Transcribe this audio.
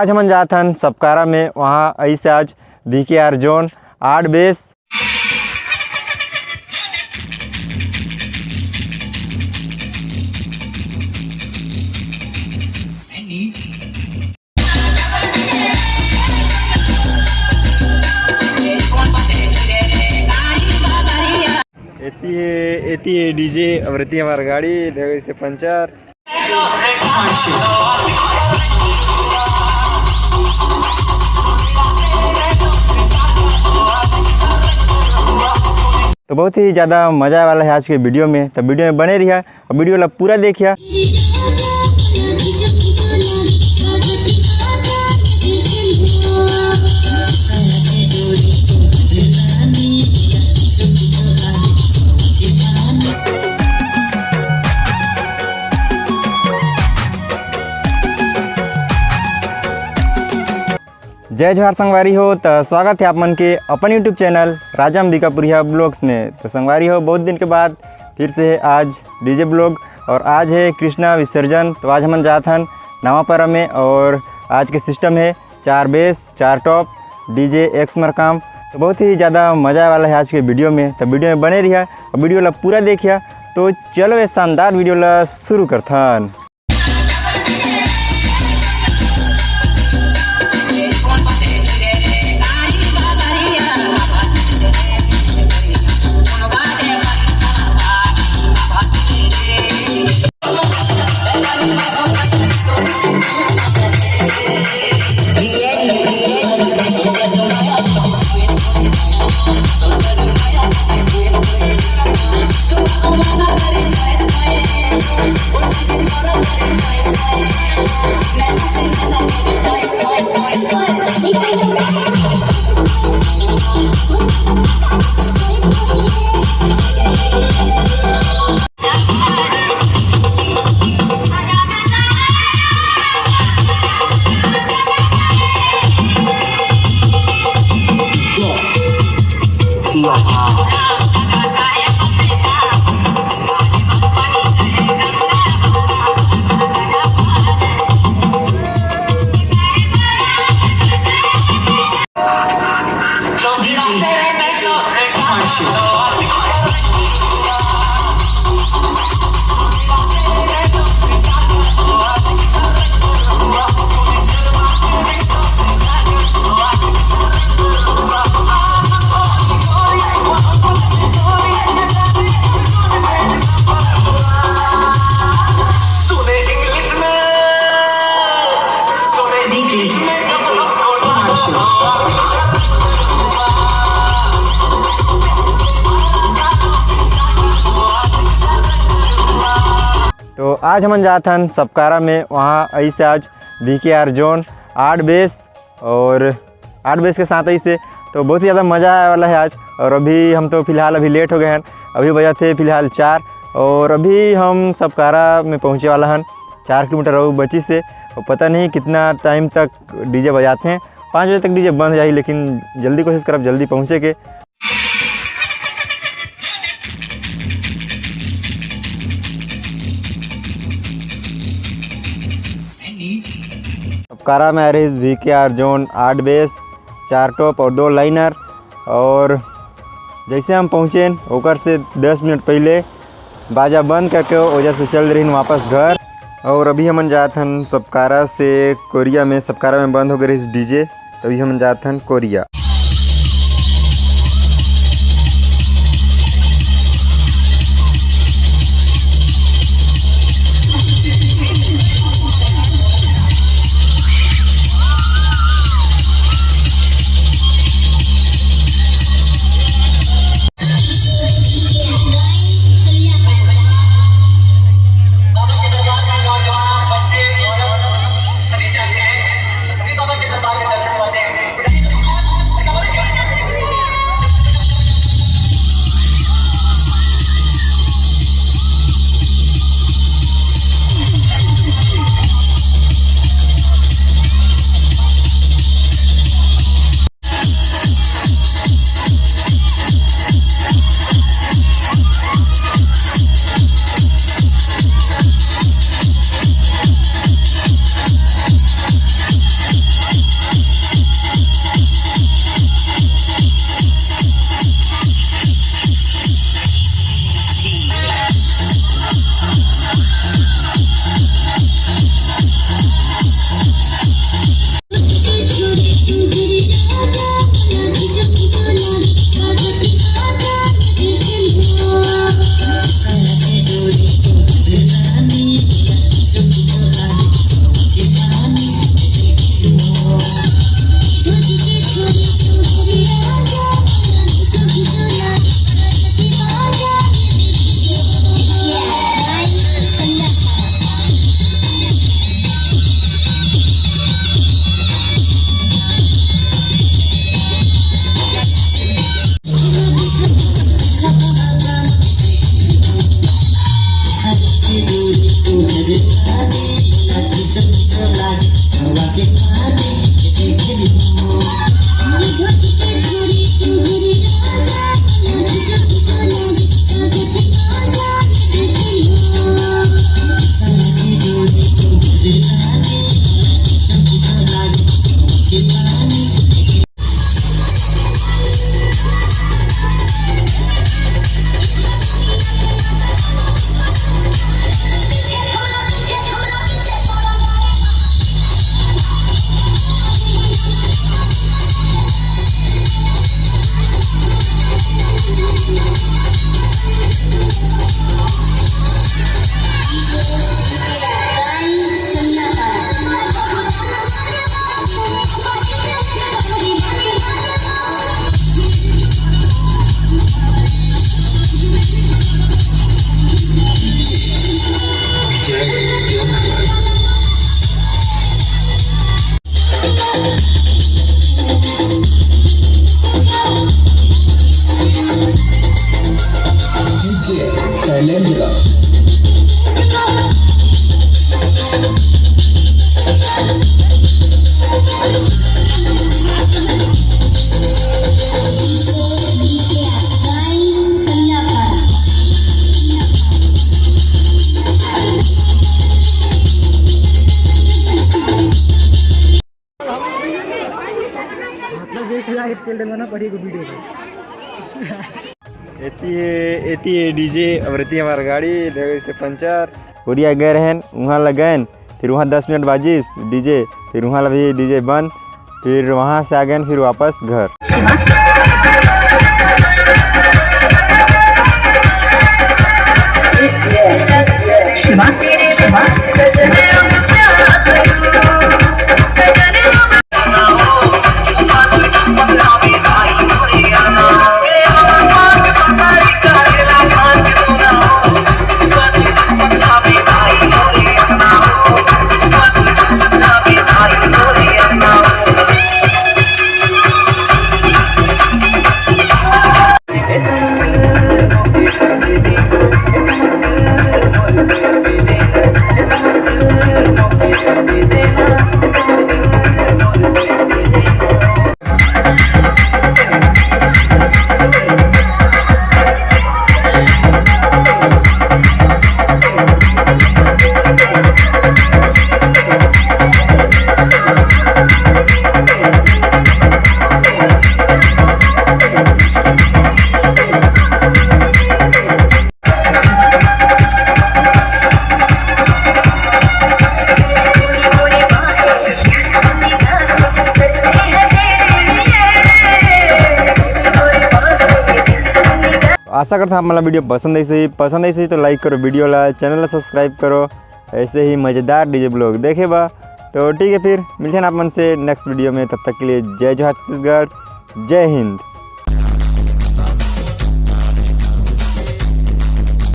आज हम जात हन सपकारा में, वहाँ ऐसे आज VKR जोन 8 बेस एती है डीजे और एती हमारा गाड़ी देखो इसे पंचर। तो बहुत ही ज़्यादा मज़ा वाला है आज के वीडियो में, तो वीडियो में बने रहिए और वीडियो ला पूरा देखिए। जय जोहार संगवारी हो, तो स्वागत है आप मन के अपन यूट्यूब चैनल राजा अंबिकापुरिया ब्लॉग्स में। तो संगवारी हो, बहुत दिन के बाद फिर से आज डीजे ब्लॉग और आज है कृष्णा विसर्जन। तो आज हम जात हन नवापरा में और आज के सिस्टम है 4 base 4 top DJ x Markam. तो बहुत ही ज़्यादा मज़ा वाला है आज के वीडियो में, तो वीडियो में बने रहिए और वीडियो ला पूरा देखिए। तो चलो ये शानदार वीडियो ला शुरू करथन। तो आज हम जात हन सपकारा में, वहाँ ऐसे आज VKR जोन 8 बेस और 8 बेस के साथ ऐसे तो बहुत ही ज़्यादा मज़ा आने वाला है आज। और अभी हम तो फ़िलहाल अभी लेट हो गए हैं, अभी बजा थे फ़िलहाल 4 और अभी हम सपकारा में पहुँचे वाला हन 4 किलोमीटर और बची से। और पता नहीं कितना टाइम तक डीजे बजाते हैं, 5 बजे तक डीजे बंद हो जाए, लेकिन जल्दी कोशिश करब जल्दी पहुँचे के। सपकारा में आ रही VKR जोन 8 बेस 4 टॉप और 2 लाइनर। और जैसे हम पहुँचे होकर से 10 मिनट पहले बाजा बंद करके वजह से चल रही वापस घर। और अभी हम जात हन सपकारा से कोरिया में, सपकारा में बंद हो गई डीजे, तभी हम जात हन कोरिया। एती है डीजे और एती हमारा गाड़ी देखो इसे पंचर उरिया गए रहन वहाँ लगन फिर वहाँ 10 मिनट बाजिस डीजे फिर वहाँ भी डीजे बंद फिर वहाँ से आ गए फिर वापस घर। आशा करता हूँ वीडियो पसंद आई तो लाइक करो वीडियो ला चैनल ला सब्सक्राइब करो ऐसे ही मज़ेदार डीजे ब्लॉग देखे बा तो ठीक है फिर मिलते हैं आप मन से नेक्स्ट वीडियो में तब तक के लिए जय जोहार छत्तीसगढ़ जय हिंद।